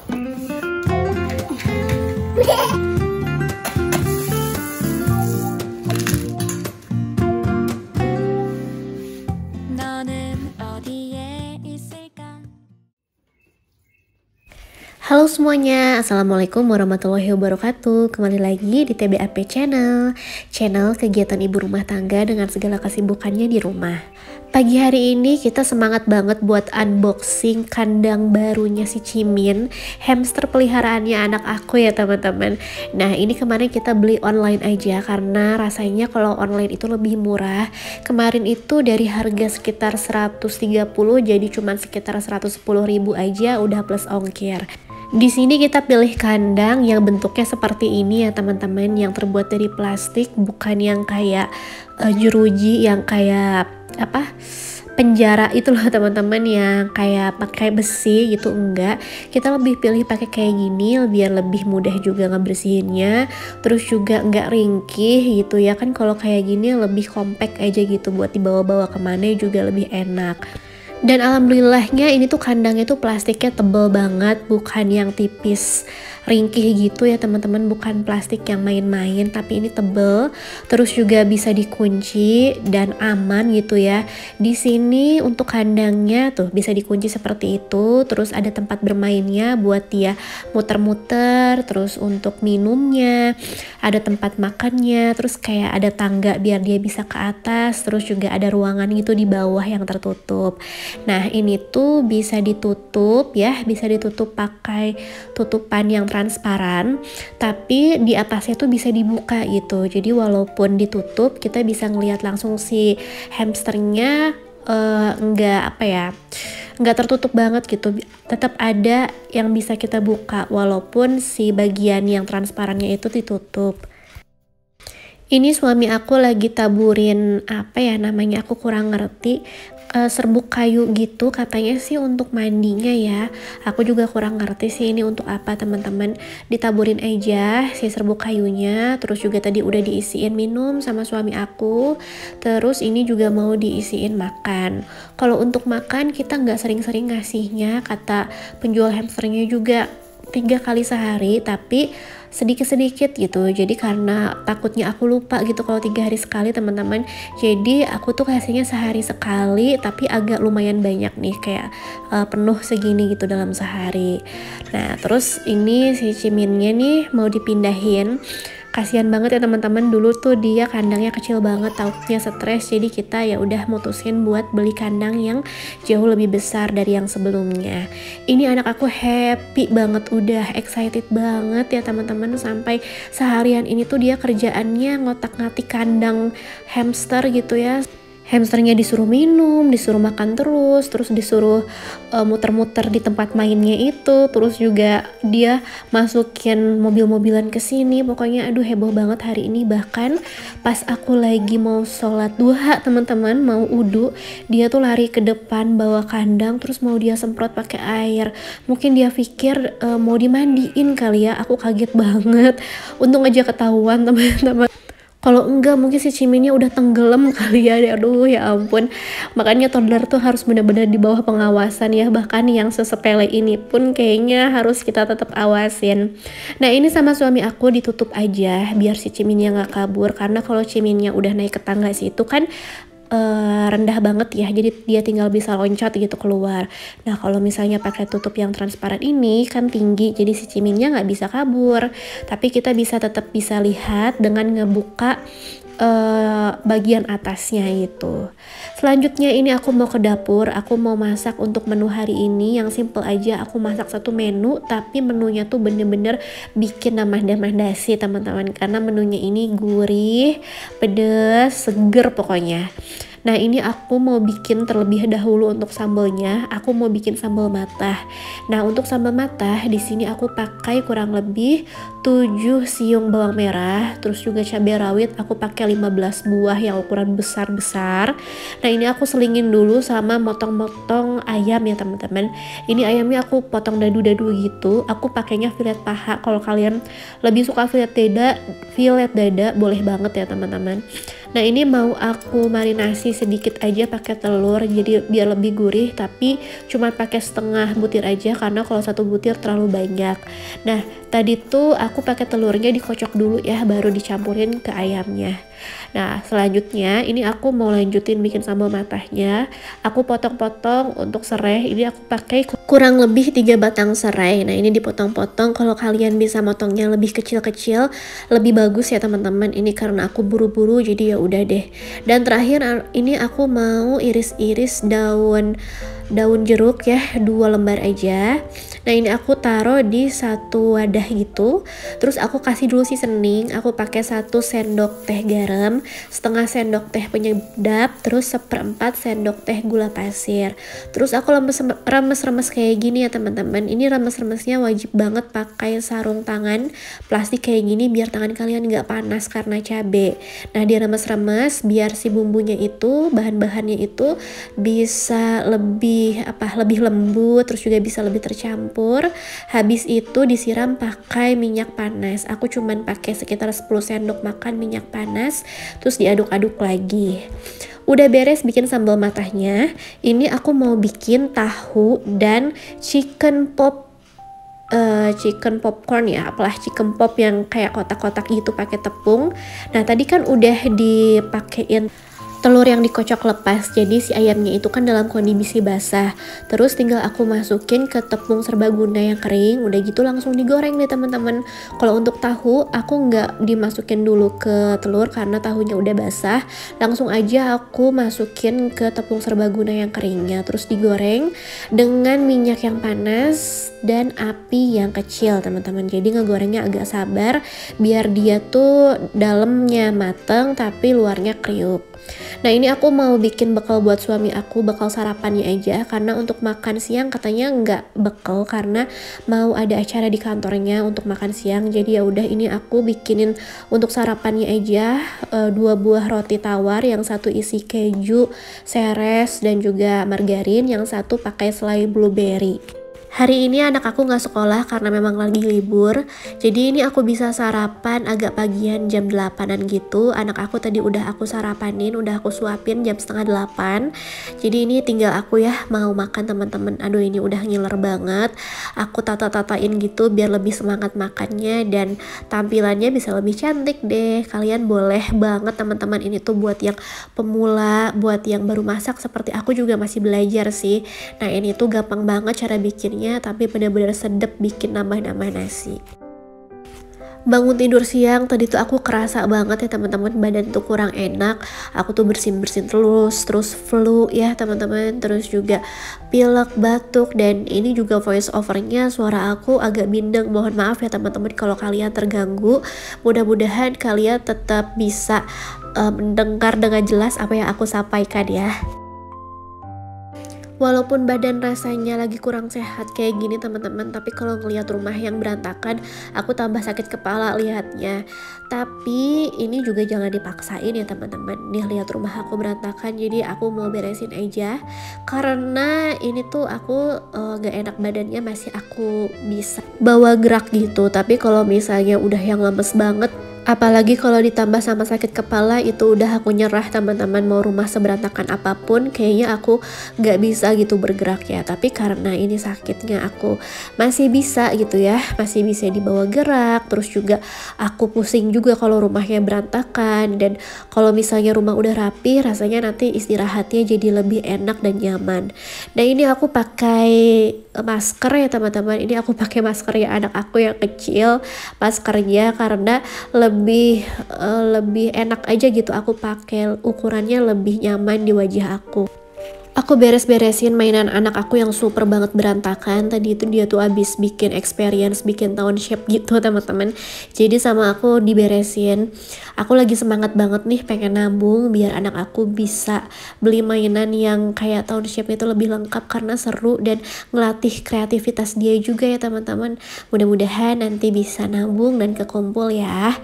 Halo semuanya, Assalamualaikum warahmatullahi wabarakatuh. Kembali lagi di TBAP Channel kegiatan ibu rumah tangga dengan segala kesibukannya di rumah. Pagi hari ini kita semangat banget buat unboxing kandang barunya si Cimin, hamster peliharaannya anak aku ya teman-teman. Nah ini kemarin kita beli online aja karena rasanya kalau online itu lebih murah. Kemarin itu dari harga sekitar 130 jadi cuma sekitar 110.000 aja udah plus ongkir. Di sini kita pilih kandang yang bentuknya seperti ini ya teman-teman, yang terbuat dari plastik, bukan yang kayak jeruji yang kayak penjara itu loh teman-teman, yang kayak pakai besi gitu. Enggak, kita lebih pilih pakai kayak gini biar lebih mudah juga ngebersihinnya, terus juga enggak ringkih gitu ya kan. Kalau kayak gini lebih compact aja gitu buat dibawa-bawa kemana juga lebih enak. Dan alhamdulillahnya ini tuh kandangnya tuh plastiknya tebel banget, bukan yang tipis ringkih gitu ya teman-teman, bukan plastik yang main-main, tapi ini tebel, terus juga bisa dikunci dan aman gitu ya. Di sini untuk kandangnya tuh bisa dikunci seperti itu, terus ada tempat bermainnya buat dia muter-muter, terus untuk minumnya, ada tempat makannya, terus kayak ada tangga biar dia bisa ke atas, terus juga ada ruangan gitu di bawah yang tertutup. Nah ini tuh bisa ditutup ya, bisa ditutup pakai tutupan yang transparan, tapi di atasnya tuh bisa dibuka gitu. Jadi walaupun ditutup kita bisa ngelihat langsung si hamsternya, nggak tertutup banget gitu. Tetap ada yang bisa kita buka walaupun si bagian yang transparannya itu ditutup. Ini suami aku lagi taburin aku kurang ngerti, serbuk kayu gitu katanya sih untuk mandinya ya. Aku juga kurang ngerti sih ini untuk apa teman-teman. Ditaburin aja si serbuk kayunya, terus juga tadi udah diisiin minum sama suami aku, terus ini juga mau diisiin makan. Kalau untuk makan kita nggak sering-sering ngasihnya, kata penjual hamsternya juga 3 kali sehari, tapi sedikit-sedikit gitu. Jadi karena takutnya aku lupa gitu kalau 3 hari sekali teman-teman, jadi aku tuh kasihnya sehari sekali, tapi agak lumayan banyak nih, kayak penuh segini gitu dalam sehari. Nah terus ini si Ciminnya nih mau dipindahin. Kasihan banget ya teman-teman, dulu tuh dia kandangnya kecil banget, takutnya stres, jadi kita ya udah mutusin buat beli kandang yang jauh lebih besar dari yang sebelumnya. Ini anak aku happy banget, udah excited banget ya teman-teman, sampai seharian ini tuh dia kerjaannya ngotak-ngatik kandang hamster gitu ya. Hamsternya disuruh minum, disuruh makan terus disuruh muter-muter di tempat mainnya itu, terus juga dia masukin mobil-mobilan ke sini. Pokoknya aduh heboh banget hari ini. Bahkan pas aku lagi mau sholat duha teman-teman, mau wudu, dia tuh lari ke depan bawa kandang, terus mau dia semprot pakai air. Mungkin dia pikir mau dimandiin kali ya. Aku kaget banget, untung aja ketahuan teman-teman. Kalau enggak mungkin si Ciminnya udah tenggelam kali ya. Aduh ya ampun. Makanya toddler tuh harus benar-benar di bawah pengawasan ya. Bahkan yang sesepele ini pun kayaknya harus kita tetap awasin. Nah ini sama suami aku ditutup aja biar si Ciminnya nggak kabur. Karena kalau Ciminnya udah naik ke tangga situ kan rendah banget ya, jadi dia tinggal bisa loncat gitu keluar. Nah kalau misalnya pakai tutup yang transparan ini kan tinggi, jadi si Ciminnya nggak bisa kabur, tapi kita tetap bisa lihat dengan ngebuka bagian atasnya itu. Selanjutnya ini aku mau ke dapur, aku mau masak untuk menu hari ini yang simple aja. Aku masak satu menu, tapi menunya tuh bener-bener bikin nambah-nambah dasi teman-teman, karena menunya ini gurih, pedes, seger pokoknya. Nah ini aku mau bikin terlebih dahulu untuk sambalnya. Aku mau bikin sambal matah. Nah untuk sambal matah di sini aku pakai kurang lebih 7 siung bawang merah, terus juga cabai rawit. Aku pakai 15 buah yang ukuran besar-besar. Nah ini aku selingin dulu sama motong-motong ayam ya teman-teman. Ini ayamnya aku potong dadu-dadu gitu. Aku pakainya filet paha. Kalau kalian lebih suka filet dada boleh banget ya teman-teman. Nah ini mau aku marinasi sedikit aja pakai telur, jadi biar lebih gurih, tapi cuma pakai setengah butir aja karena kalau satu butir terlalu banyak. Nah tadi tuh aku pakai telurnya dikocok dulu ya, baru dicampurin ke ayamnya. Nah selanjutnya ini aku mau lanjutin bikin sambal matahnya. Aku potong-potong untuk serai, ini aku pakai kurang lebih 3 batang serai. Nah ini dipotong-potong, kalau kalian bisa motongnya lebih kecil-kecil lebih bagus ya teman-teman. Ini karena aku buru-buru jadi ya udah deh. Dan terakhir ini aku mau iris-iris daun jeruk ya, 2 lembar aja. Nah ini aku taruh di satu wadah gitu, terus aku kasih dulu seasoning. Aku pakai 1 sendok teh garam, setengah sendok teh penyedap, terus 1/4 sendok teh gula pasir. Terus aku remes-remes kayak gini ya teman-teman. Ini remes-remesnya wajib banget pakai sarung tangan plastik kayak gini biar tangan kalian nggak panas karena cabe. Nah diremes-remes biar si bumbunya itu, bahan-bahannya itu bisa lebih lembut, terus juga bisa lebih tercampur. Habis itu disiram pakai minyak panas. Aku cuman pakai sekitar 10 sendok makan minyak panas, terus diaduk-aduk lagi. Udah beres bikin sambal matahnya, ini aku mau bikin tahu dan chicken popcorn ya, apalah chicken pop yang kayak kotak-kotak gitu pakai tepung. Nah tadi kan udah dipakein telur yang dikocok lepas, jadi si ayamnya itu kan dalam kondisi basah. Terus tinggal aku masukin ke tepung serbaguna yang kering, udah gitu langsung digoreng deh teman-teman. Kalau untuk tahu aku nggak dimasukin dulu ke telur karena tahunya udah basah, langsung aja aku masukin ke tepung serbaguna yang keringnya, terus digoreng dengan minyak yang panas dan api yang kecil teman-teman. Jadi ngegorengnya agak sabar biar dia tuh dalamnya mateng tapi luarnya kriuk. Nah ini aku mau bikin bekal buat suami aku, bekal sarapannya aja, karena untuk makan siang katanya nggak bekal karena mau ada acara di kantornya untuk makan siang. Jadi ya udah ini aku bikinin untuk sarapannya aja 2 buah roti tawar, yang satu isi keju, seres dan juga margarin, yang satu pakai selai blueberry. Hari ini anak aku nggak sekolah karena memang lagi libur, jadi ini aku bisa sarapan agak pagian jam 8-an gitu. Anak aku tadi udah aku sarapanin, udah aku suapin jam setengah 8. Jadi ini tinggal aku ya mau makan teman-teman. Aduh ini udah ngiler banget. Aku tata-tatain gitu biar lebih semangat makannya dan tampilannya bisa lebih cantik deh. Kalian boleh banget teman-teman, ini tuh buat yang pemula, buat yang baru masak seperti aku juga masih belajar sih. Nah ini tuh gampang banget cara bikinnya, tapi benar-benar sedep bikin nambah-nambah nasi. Bangun tidur siang tadi tuh aku kerasa banget ya teman-teman, badan tuh kurang enak. Aku tuh bersin-bersin terus flu ya teman-teman, terus juga pilek, batuk, dan ini juga voice overnya suara aku agak bindeng. Mohon maaf ya teman-teman kalau kalian terganggu. Mudah-mudahan kalian tetap bisa mendengar dengan jelas apa yang aku sampaikan ya. Walaupun badan rasanya lagi kurang sehat kayak gini teman-teman, tapi kalau ngelihat rumah yang berantakan aku tambah sakit kepala lihatnya. Tapi ini juga jangan dipaksain ya teman-teman. Nih lihat rumah aku berantakan, jadi aku mau beresin aja karena ini tuh aku gak enak badannya, masih aku bisa bawa gerak gitu. Tapi kalau misalnya udah yang lemes banget, apalagi kalau ditambah sama sakit kepala, itu udah aku nyerah teman-teman. Mau rumah seberantakan apapun kayaknya aku gak bisa gitu bergerak ya. Tapi karena ini sakitnya aku masih bisa gitu ya, masih bisa dibawa gerak. Terus juga aku pusing juga kalau rumahnya berantakan. Dan kalau misalnya rumah udah rapi, rasanya nanti istirahatnya jadi lebih enak dan nyaman. Nah ini aku pakai masker ya teman-teman. Ini aku pakai masker ya anak aku yang kecil, maskernya karena lebih enak aja gitu aku pakai, ukurannya lebih nyaman di wajah aku. Aku beres-beresin mainan anak aku yang super banget berantakan. Tadi itu dia tuh abis bikin experience, bikin township gitu teman-teman. Jadi sama aku diberesin. Aku lagi semangat banget nih pengen nabung biar anak aku bisa beli mainan yang kayak township itu lebih lengkap karena seru dan ngelatih kreativitas dia juga ya teman-teman. Mudah-mudahan nanti bisa nabung dan kekumpul ya.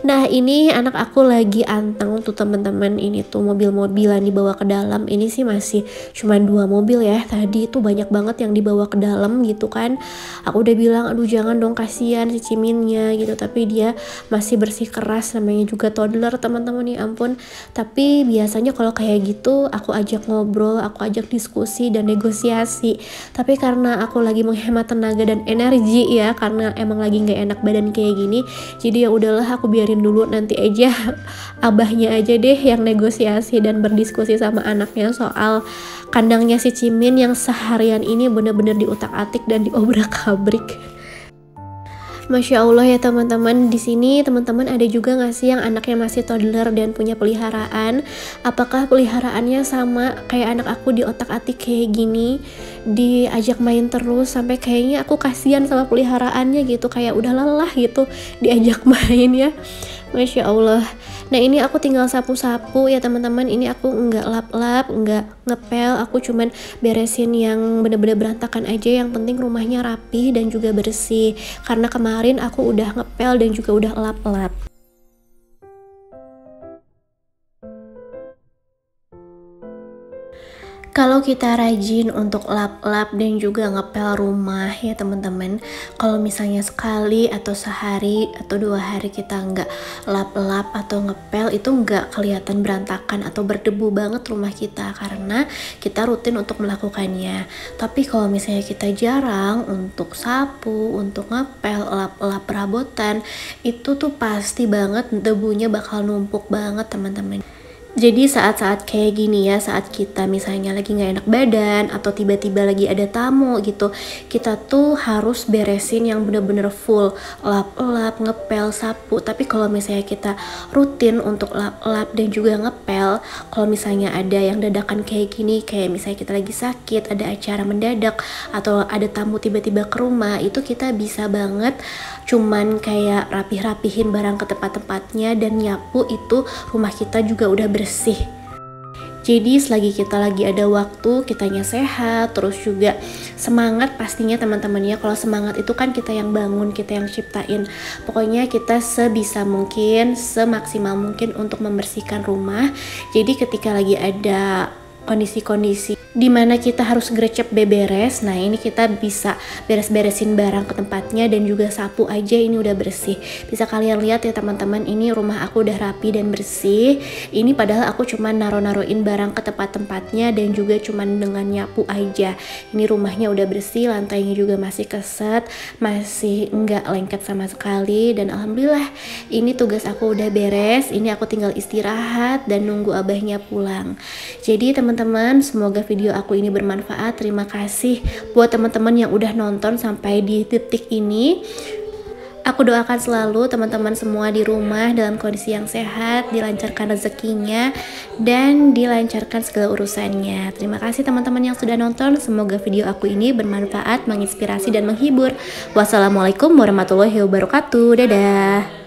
Nah ini anak aku lagi anteng tuh teman-teman. Ini tuh mobil-mobilan dibawa ke dalam. Ini sih masih cuman 2 mobil ya, tadi itu banyak banget yang dibawa ke dalam gitu kan. Aku udah bilang aduh jangan dong, kasihan si Ciminnya gitu, tapi dia masih bersikeras, namanya juga toddler teman-teman, ya ampun. Tapi biasanya kalau kayak gitu aku ajak ngobrol, aku ajak diskusi dan negosiasi, tapi karena aku lagi menghemat tenaga dan energi ya, karena emang lagi nggak enak badan kayak gini, jadi ya udahlah aku biarin dulu, nanti aja abahnya aja deh yang negosiasi dan berdiskusi sama anaknya soal kandangnya si Cimin yang seharian ini bener-bener diutak-atik dan diobrak-abrik. Masya Allah ya teman-teman, di sini teman-teman ada juga nggak sih yang anaknya masih toddler dan punya peliharaan? Apakah peliharaannya sama kayak anak aku, diotak-atik kayak gini, diajak main terus sampai kayaknya aku kasihan sama peliharaannya gitu, kayak udah lelah gitu diajak main ya. Masya Allah. Nah ini aku tinggal sapu-sapu ya teman-teman, ini aku nggak lap-lap, nggak ngepel, aku cuman beresin yang bener-bener berantakan aja, yang penting rumahnya rapi dan juga bersih, karena kemarin aku udah ngepel dan juga udah lap-lap. Kalau kita rajin untuk lap-lap dan juga ngepel rumah ya teman-teman, kalau misalnya sekali atau sehari atau 2 hari kita nggak lap-lap atau ngepel, itu nggak kelihatan berantakan atau berdebu banget rumah kita karena kita rutin untuk melakukannya. Tapi kalau misalnya kita jarang untuk sapu, untuk ngepel, lap-lap perabotan, itu tuh pasti banget debunya bakal numpuk banget teman-teman. Jadi saat-saat kayak gini ya, saat kita misalnya lagi nggak enak badan atau tiba-tiba lagi ada tamu gitu, kita tuh harus beresin yang bener-bener full, lap-lap, ngepel, sapu. Tapi kalau misalnya kita rutin untuk lap-lap dan juga ngepel, kalau misalnya ada yang dadakan kayak gini, kayak misalnya kita lagi sakit, ada acara mendadak, atau ada tamu tiba-tiba ke rumah, itu kita bisa banget cuman kayak rapih-rapihin barang ke tempat-tempatnya dan nyapu, itu rumah kita juga udah bersih. Jadi selagi kita lagi ada waktu, kitanya sehat, terus juga semangat pastinya teman-temannya. Kalau semangat itu kan kita yang bangun, kita yang ciptain. Pokoknya kita sebisa mungkin, semaksimal mungkin untuk membersihkan rumah. Jadi ketika lagi ada kondisi-kondisi dimana kita harus grecep beberes, nah ini kita bisa beres-beresin barang ke tempatnya dan juga sapu aja, ini udah bersih. Bisa kalian lihat ya teman-teman, ini rumah aku udah rapi dan bersih. Ini padahal aku cuman naruh-naruhin barang ke tempat-tempatnya dan juga cuman dengan nyapu aja. Ini rumahnya udah bersih, lantainya juga masih keset, masih enggak lengket sama sekali, dan alhamdulillah ini tugas aku udah beres. Ini aku tinggal istirahat dan nunggu abahnya pulang. Jadi teman-teman, semoga video aku ini bermanfaat. Terima kasih buat teman-teman yang udah nonton sampai di titik ini. Aku doakan selalu teman-teman semua di rumah dalam kondisi yang sehat, dilancarkan rezekinya, dan dilancarkan segala urusannya. Terima kasih teman-teman yang sudah nonton. Semoga video aku ini bermanfaat, menginspirasi, dan menghibur. Wassalamualaikum warahmatullahi wabarakatuh. Dadah.